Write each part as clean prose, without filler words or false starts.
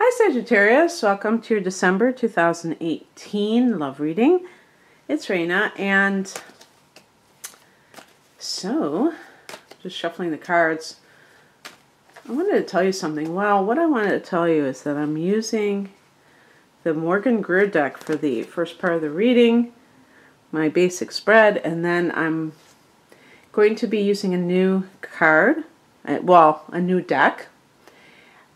Hi Sagittarius, welcome to your December 2018 love reading. It's Raina, and so just shuffling the cards. I wanted to tell you something. Well, what I wanted to tell you is that I'm using the Morgan Greer deck for the first part of the reading, my basic spread, and then I'm going to be using a new card, well, a new deck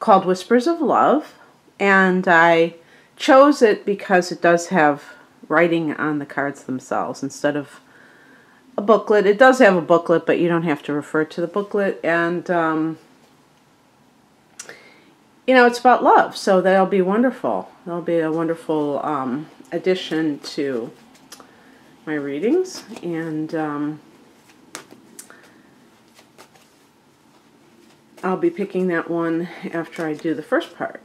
called Whispers of Love, and I chose it because it does have writing on the cards themselves instead of a booklet. It does have a booklet, but you don't have to refer to the booklet, and you know, it's about love, so that'll be wonderful. That'll be a wonderful addition to my readings, and I'll be picking that one after I do the first part.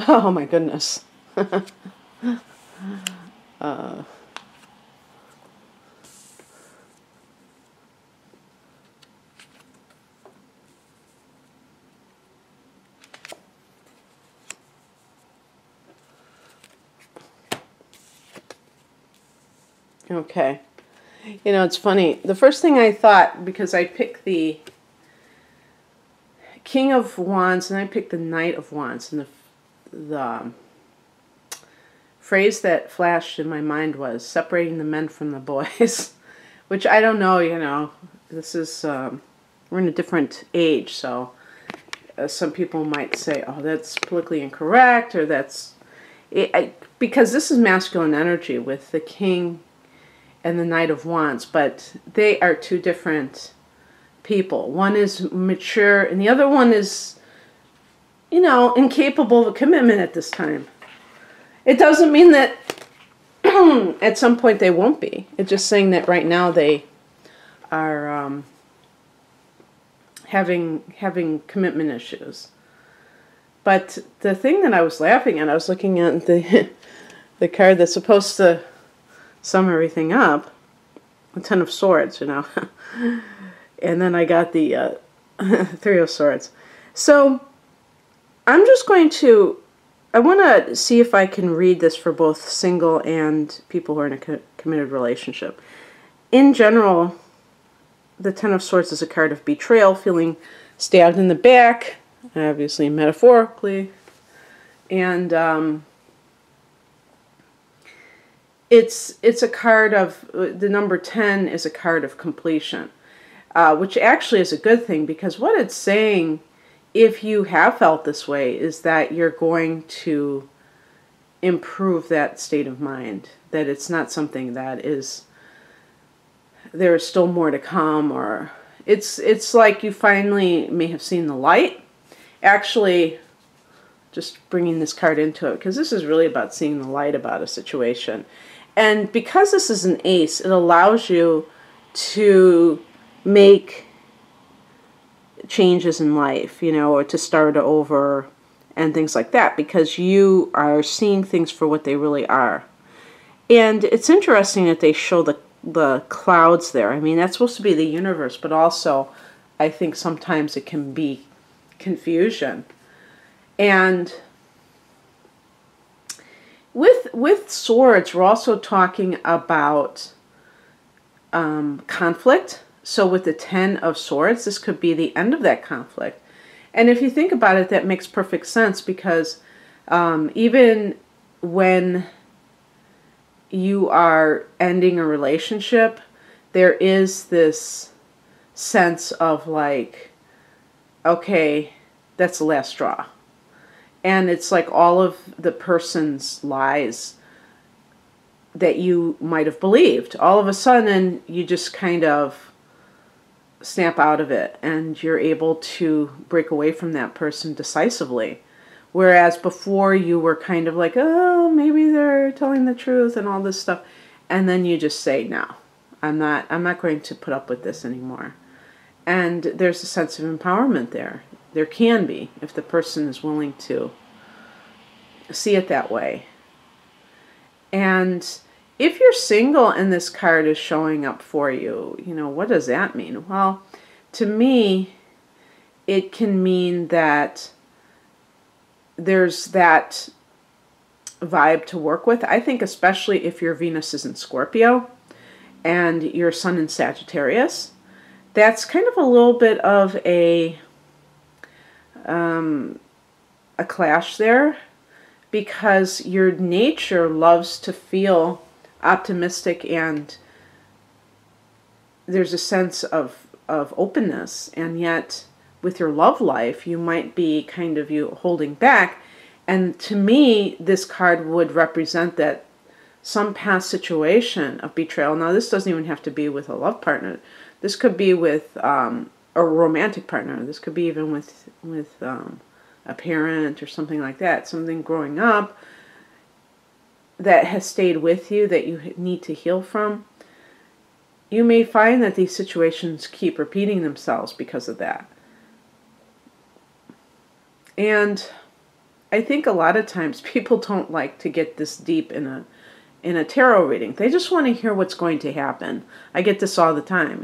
Oh my goodness. Okay. You know, it's funny. The first thing I thought, because I picked the King of Wands and I picked the Knight of Wands, and the phrase that flashed in my mind was separating the men from the boys, which I don't know, you know, this is, we're in a different age, so some people might say, oh, that's politically incorrect, or that's, because this is masculine energy with the King and the Knight of Wands, but they are two different people. One is mature, and the other one is, you know, incapable of a commitment at this time. It doesn't mean that at some point they won't be. It's just saying that right now they are having commitment issues. But the thing that I was laughing at, I was looking at the card that's supposed to sum everything up, the Ten of Swords, you know. And then I got the Three of Swords. So I'm just going to, I want to see if I can read this for both single and people who are in a committed relationship. In general, the Ten of Swords is a card of betrayal, feeling stabbed in the back, obviously metaphorically, and it's a card of, the number 10 is a card of completion, which actually is a good thing, because what it's saying, if you have felt this way, is that you're going to improve that state of mind, that it's not something that is, there is still more to come, or it's like you finally may have seen the light. Actually, just bringing this card into it, because this is really about seeing the light about a situation. And because this is an ace, it allows you to make changes in life, you know, or to start over and things like that, because you are seeing things for what they really are. And it's interesting that they show the clouds there. I mean, that's supposed to be the universe, but also I think sometimes it can be confusion. And with swords, we're also talking about conflict. So with the Ten of Swords, this could be the end of that conflict. And if you think about it, that makes perfect sense, because even when you are ending a relationship, there is this sense of like, okay, that's the last straw. And it's like all of the person's lies that you might have believed, all of a sudden you just kind of snap out of it, and you're able to break away from that person decisively. Whereas before you were kind of like, oh, maybe they're telling the truth and all this stuff. And then you just say, no, I'm not going to put up with this anymore. And there's a sense of empowerment there. There can be, if the person is willing to see it that way. And if you're single and this card is showing up for you, what does that mean? Well, to me, it can mean that there's that vibe to work with. I think especially if your Venus is in Scorpio and your Sun in Sagittarius, that's kind of a little bit of a clash there, because your nature loves to feel optimistic, and there's a sense of openness, and yet with your love life you might be kind of holding back. And to me, this card would represent that some past situation of betrayal. Now, this doesn't even have to be with a love partner. This could be with a romantic partner. This could be even with a parent or something like that. Something growing up that has stayed with you that you need to heal from. You may find that these situations keep repeating themselves because of that. And I think a lot of times people don't like to get this deep in a tarot reading. They just want to hear what's going to happen. I get this all the time,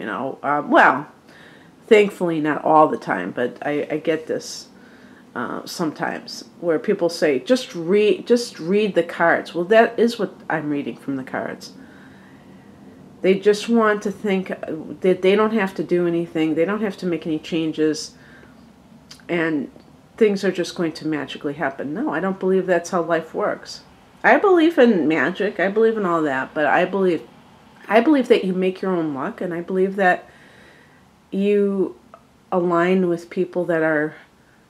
well, thankfully not all the time, but I get this sometimes, where people say, just read the cards. Well, that is what I'm reading from the cards. They just want to think that they don't have to do anything. They don't have to make any changes. And things are just going to magically happen. No, I don't believe that's how life works. I believe in magic. I believe in all that. But I believe that you make your own luck. And I believe that you align with people that are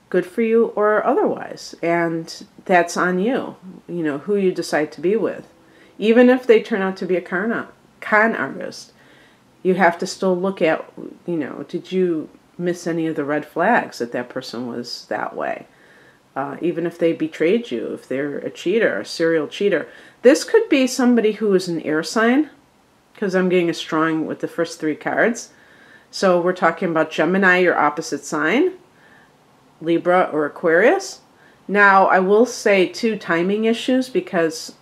good for you or otherwise. And that's on you, who you decide to be with. Even if they turn out to be a con artist, you have to still look at, did you miss any of the red flags that person was that way? Even if they betrayed you, if they're a cheater, a serial cheater. This could be somebody who is an air sign, because I'm getting a strong with the first three cards. So we're talking about Gemini, your opposite sign, Libra or Aquarius. Now, I will say, too, timing issues, because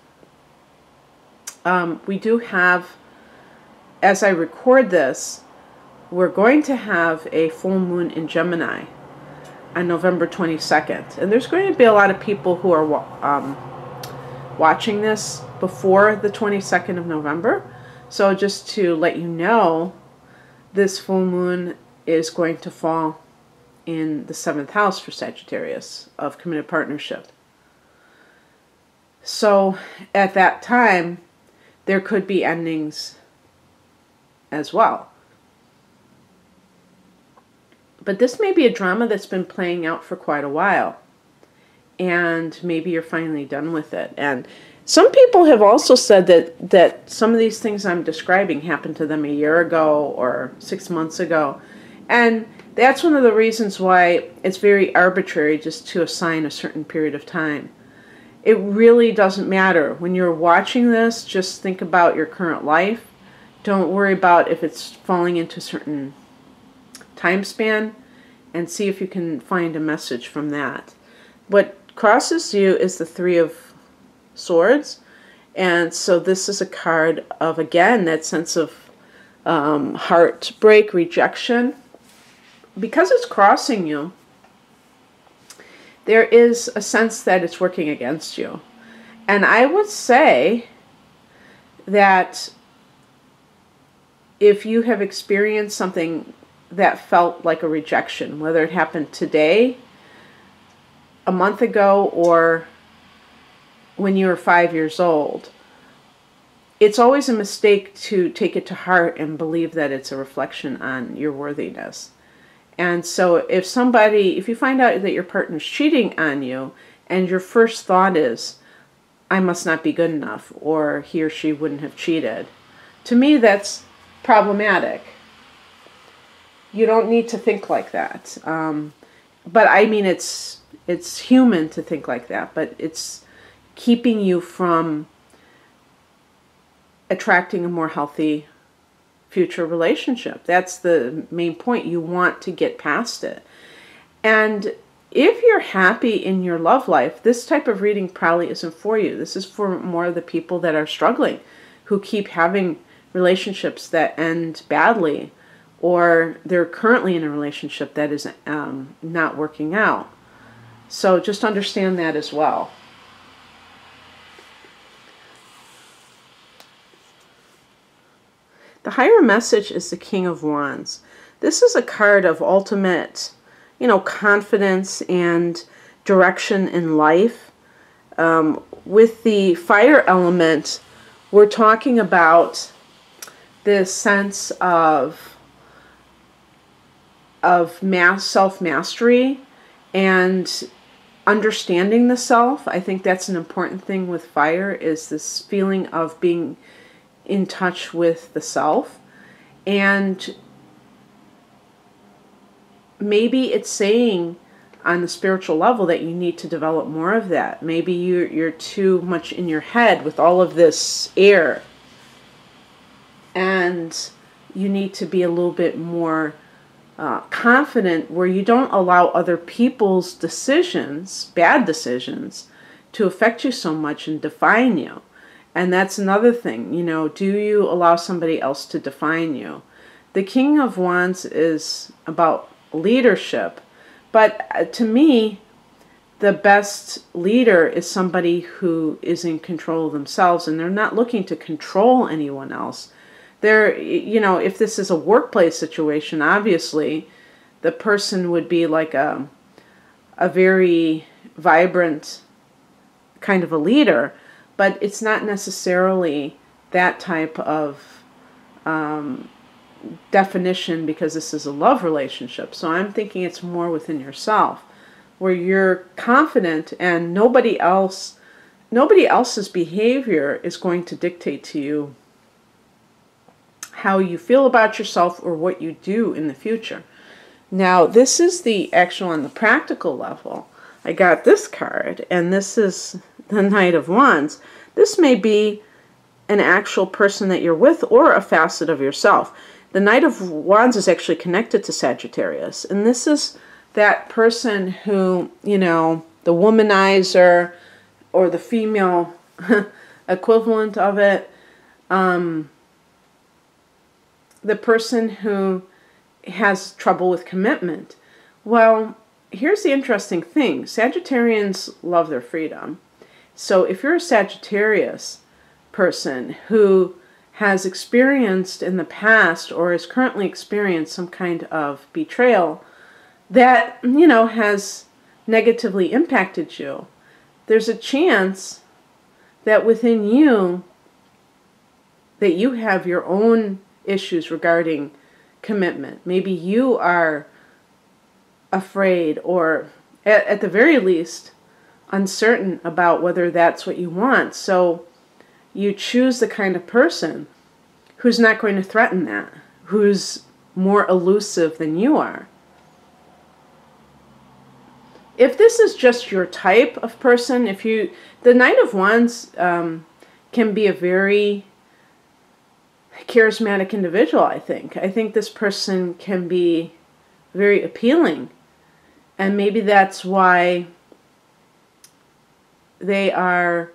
we do have, as I record this, we're going to have a full moon in Gemini on November 22nd. And there's going to be a lot of people who are watching this before the 22nd of November. So just to let you know, this full moon is going to fall in the 7th house for Sagittarius of committed partnership. So at that time, there could be endings as well. But this may be a drama that's been playing out for quite a while. And maybe you're finally done with it. And some people have also said that some of these things I'm describing happened to them a year ago or 6 months ago. And that's one of the reasons why it's very arbitrary just to assign a certain period of time. It really doesn't matter. When you're watching this, just think about your current life. Don't worry about if it's falling into a certain time span, and see if you can find a message from that. What crosses you is the Three of Swords. And so this is a card of, again, that sense of heartbreak, rejection. Because it's crossing you, there is a sense that it's working against you. And I would say that if you have experienced something that felt like a rejection, whether it happened today, a month ago, or when you were 5 years old, it's always a mistake to take it to heart and believe that it's a reflection on your worthiness. And so if you find out that your partner's cheating on you, and your first thought is, I must not be good enough, or he or she wouldn't have cheated, to me that's problematic. You don't need to think like that. But I mean, it's human to think like that, but it's keeping you from attracting a more healthy future relationship. That's the main point. You want to get past it. And if you're happy in your love life, this type of reading probably isn't for you. This is for more of the people that are struggling, who keep having relationships that end badly, or they're currently in a relationship that is not working out. So just understand that as well. The higher message is the King of Wands. This is a card of ultimate, confidence and direction in life. With the fire element, we're talking about this sense of self-mastery and understanding the self. I think that's an important thing with fire, is this feeling of being in touch with the self. And maybe it's saying on the spiritual level that you need to develop more of that. Maybe you're too much in your head with all of this air, and you need to be a little bit more confident, where you don't allow other people's decisions, bad decisions, to affect you so much and define you. And that's another thing, do you allow somebody else to define you? The King of Wands is about leadership, but to me, the best leader is somebody who is in control of themselves, and they're not looking to control anyone else. They're, if this is a workplace situation, obviously, the person would be like a very vibrant kind of a leader, but it's not necessarily that type of definition, because this is a love relationship. So I'm thinking it's more within yourself, where you're confident, and nobody else's behavior is going to dictate to you how you feel about yourself or what you do in the future. Now, this is the actual, on the practical level. I got this card, and this is the Knight of Wands. This may be an actual person that you're with, or a facet of yourself. The Knight of Wands is actually connected to Sagittarius, and this is that person who, the womanizer, or the female equivalent of it, the person who has trouble with commitment. Well, here's the interesting thing. Sagittarians love their freedom. So if you're a Sagittarius person who has experienced in the past, or is currently experiencing some kind of betrayal that, has negatively impacted you, there's a chance that within you, that you have your own issues regarding commitment. Maybe you are afraid, or at the very least uncertain about whether that's what you want. So you choose the kind of person who's not going to threaten that, who's more elusive than you are. If this is just your type of person, the Knight of Wands can be a very charismatic individual, I think. I think this person can be very appealing, and maybe that's why they are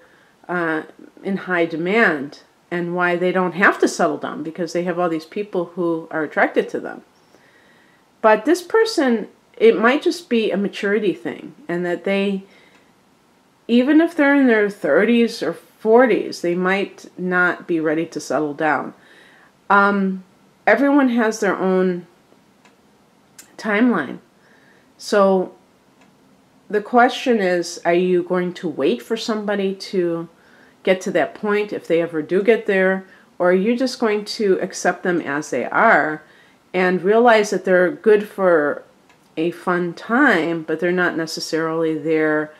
in high demand, and why they don't have to settle down, because they have all these people who are attracted to them. But this person, it might just be a maturity thing, and that they, even if they're in their 30s or 40s, they might not be ready to settle down. Everyone has their own timeline. So the question is, are you going to wait for somebody to get to that point, if they ever do get there, or are you just going to accept them as they are and realize that they're good for a fun time, but they're not necessarily there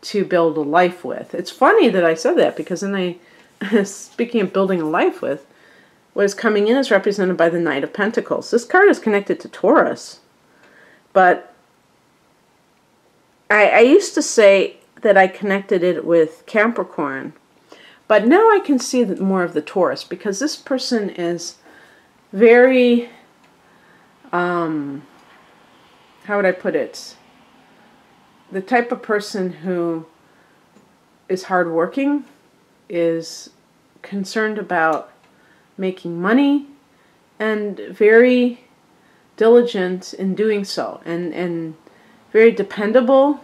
to build a life with? It's funny that I said that, because then speaking of building a life with, what is coming in is represented by the Knight of Pentacles. This card is connected to Taurus, but I used to say that I connected it with Capricorn, but now I can see more of the Taurus, because this person is very, how would I put it? the type of person who is hardworking, is concerned about making money, and very diligent in doing so, and very dependable.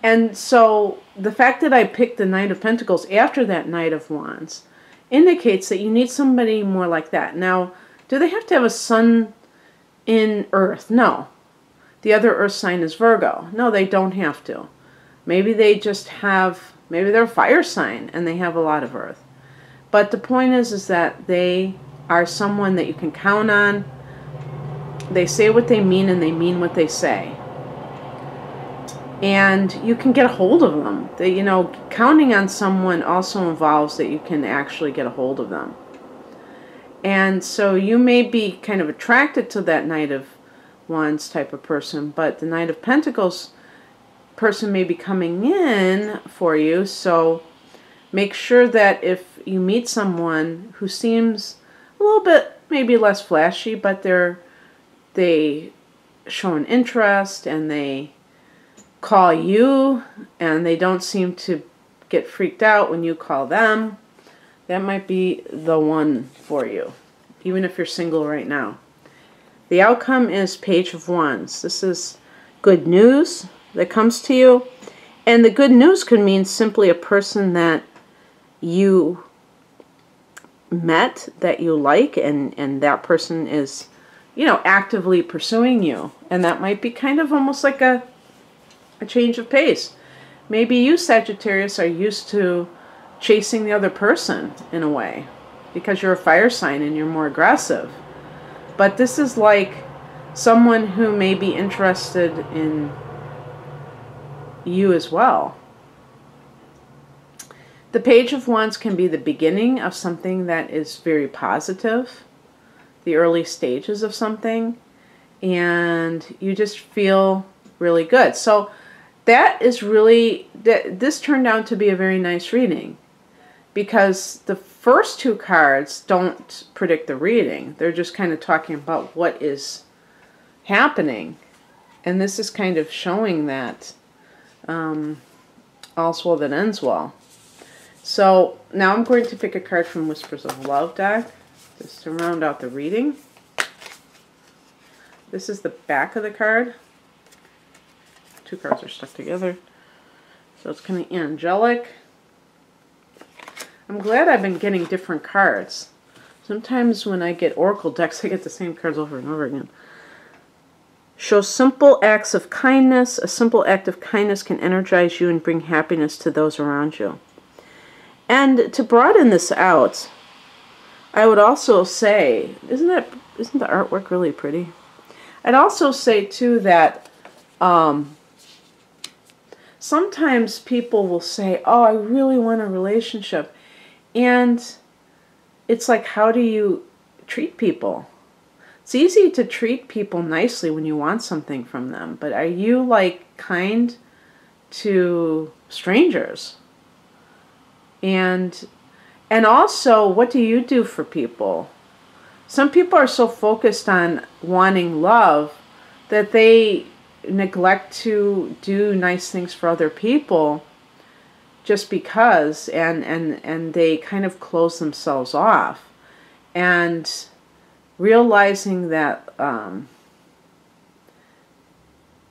And so the fact that I picked the Knight of Pentacles after that Knight of Wands indicates that you need somebody more like that. Now, do they have to have a sun in Earth? No. The other Earth sign is Virgo. No, they don't have to. Maybe they just have, maybe they're a fire sign and they have a lot of Earth. But the point is that they are someone that you can count on. They say what they mean and they mean what they say. And you can get a hold of them. They, you know, counting on someone also involves that you can actually get a hold of them. And so you may be kind of attracted to that Knight of Wands type of person, but the Knight of Pentacles person may be coming in for you. So make sure that if you meet someone who seems a little bit maybe less flashy, but they show an interest and they call you and they don't seem to get freaked out when you call them, that might be the one for you, even if you're single right now. The outcome is Page of Wands. This is good news that comes to you. And the good news could mean simply a person that you met, that you like, and that person is, you know, actively pursuing you. And that might be kind of almost like a change of pace. Maybe you, Sagittarius, are used to chasing the other person in a way because you're a fire sign and you're more aggressive. But this is like someone who may be interested in you as well. The Page of Wands can be the beginning of something that is very positive, the early stages of something, and you just feel really good. So that is really, this turned out to be a very nice reading, because the first two cards don't predict the reading. They're just kind of talking about what is happening. And this is kind of showing that all's well that ends well. So now I'm going to pick a card from Whispers of Love deck, just to round out the reading. This is the back of the card. Two cards are stuck together. So it's kind of angelic. I'm glad I've been getting different cards. Sometimes when I get oracle decks, I get the same cards over and over again. Show simple acts of kindness. A simple act of kindness can energize you and bring happiness to those around you. And to broaden this out, I would also say, isn't the artwork really pretty? I'd also say too that sometimes people will say, oh, I really want a relationship. And it's like, how do you treat people? It's easy to treat people nicely when you want something from them, but are you like kind to strangers? And also, what do you do for people? Some people are so focused on wanting love that they neglect to do nice things for other people just because, and they kind of close themselves off. And realizing that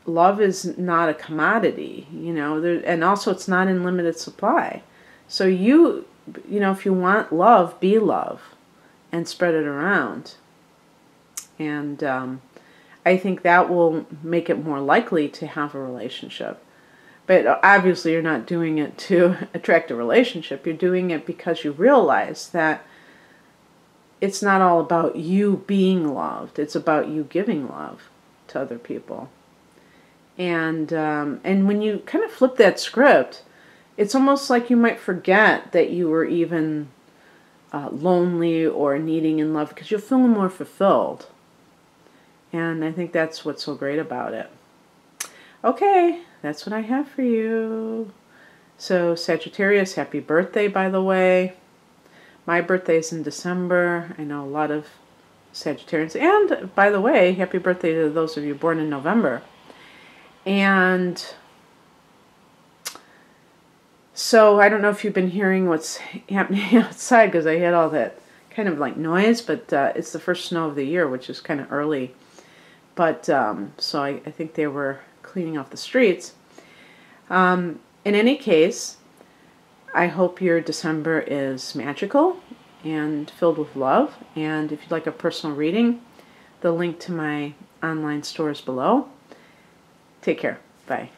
love is not a commodity, you know, and also it's not in limited supply. So you know, if you want love, be love and spread it around. And I think that will make it more likely to have a relationship. But obviously you're not doing it to attract a relationship. You're doing it because you realize that it's not all about you being loved. It's about you giving love to other people. And when you kind of flip that script, it's almost like you might forget that you were even lonely or needing in love, because you'll feel more fulfilled. And I think that's what's so great about it. Okay, that's what I have for you. So Sagittarius, happy birthday, by the way. My birthday is in December. I know a lot of Sagittarians. And by the way, happy birthday to those of you born in November. And So I don't know if you've been hearing what's happening outside, because I had all that kind of like noise, but it's the first snow of the year, which is kind of early. But so I think they were cleaning off the streets. In any case, I hope your December is magical and filled with love. And if you'd like a personal reading, the link to my online store is below. Take care. Bye.